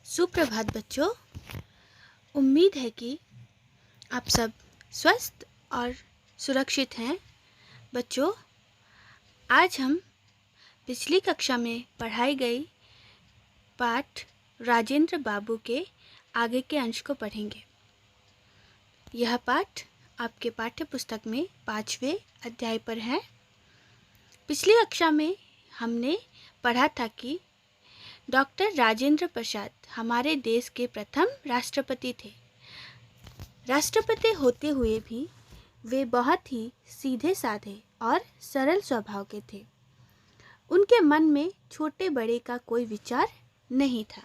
सुप्रभात बच्चों। उम्मीद है कि आप सब स्वस्थ और सुरक्षित हैं। बच्चों, आज हम पिछली कक्षा में पढ़ाई गई पाठ राजेंद्र बाबू के आगे के अंश को पढ़ेंगे। यह पाठ आपके पाठ्य पुस्तक में 5वें अध्याय पर है। पिछली कक्षा में हमने पढ़ा था कि डॉक्टर राजेंद्र प्रसाद हमारे देश के प्रथम राष्ट्रपति थे। राष्ट्रपति होते हुए भी वे बहुत ही सीधे साधे और सरल स्वभाव के थे। उनके मन में छोटे बड़े का कोई विचार नहीं था।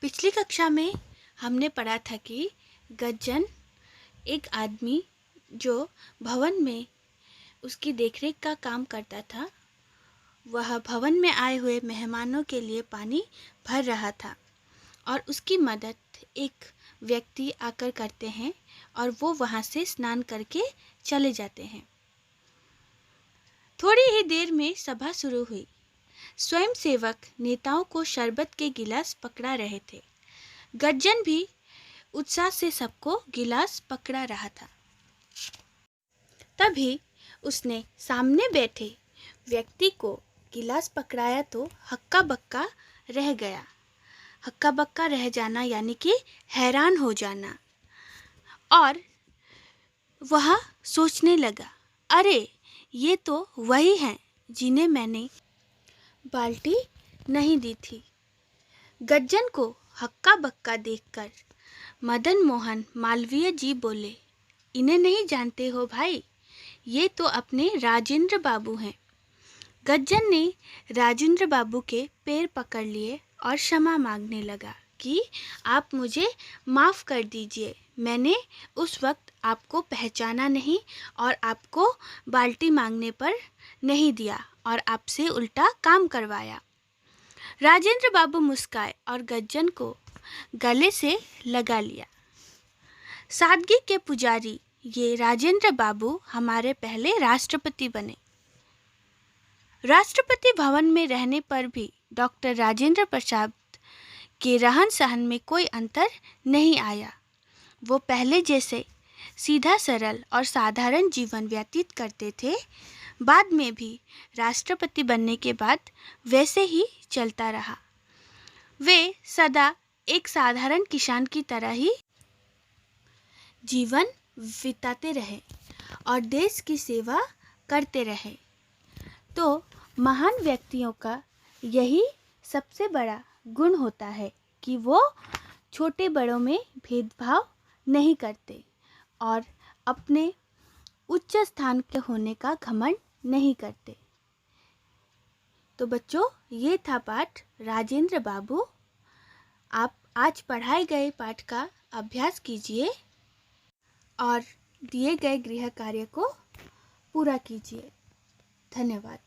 पिछली कक्षा में हमने पढ़ा था कि गज्जन एक आदमी जो भवन में उसकी देखरेख का काम करता था, वह भवन में आए हुए मेहमानों के लिए पानी भर रहा था और उसकी मदद एक व्यक्ति आकर करते हैं और वो वहाँ से स्नान करके चले जाते हैं। थोड़ी ही देर में सभा शुरू हुई। स्वयंसेवक नेताओं को शरबत के गिलास पकड़ा रहे थे। गज्जन भी उत्साह से सबको गिलास पकड़ा रहा था। तभी उसने सामने बैठे व्यक्ति को गिलास पकड़ाया तो हक्का बक्का रह गया। हक्का बक्का रह जाना यानी कि हैरान हो जाना। और वह सोचने लगा, अरे ये तो वही हैं जिन्हें मैंने बाल्टी नहीं दी थी। गज्जन को हक्का बक्का देखकर मदन मोहन मालवीय जी बोले, इन्हें नहीं जानते हो भाई, ये तो अपने राजेंद्र बाबू हैं। गज्जन ने राजेंद्र बाबू के पैर पकड़ लिए और क्षमा मांगने लगा कि आप मुझे माफ़ कर दीजिए, मैंने उस वक्त आपको पहचाना नहीं और आपको बाल्टी मांगने पर नहीं दिया और आपसे उल्टा काम करवाया। राजेंद्र बाबू मुस्काए और गज्जन को गले से लगा लिया। सादगी के पुजारी ये राजेंद्र बाबू हमारे पहले राष्ट्रपति बने। राष्ट्रपति भवन में रहने पर भी डॉक्टर राजेंद्र प्रसाद के रहन सहन में कोई अंतर नहीं आया। वो पहले जैसे सीधा सरल और साधारण जीवन व्यतीत करते थे। बाद में भी राष्ट्रपति बनने के बाद वैसे ही चलता रहा। वे सदा एक साधारण किसान की तरह ही जीवन बिताते रहे और देश की सेवा करते रहे। तो महान व्यक्तियों का यही सबसे बड़ा गुण होता है कि वो छोटे बड़ों में भेदभाव नहीं करते और अपने उच्च स्थान के होने का घमंड नहीं करते। तो बच्चों, ये था पाठ राजेंद्र बाबू। आप आज पढ़ाए गए पाठ का अभ्यास कीजिए और दिए गए गृह कार्य को पूरा कीजिए। धन्यवाद।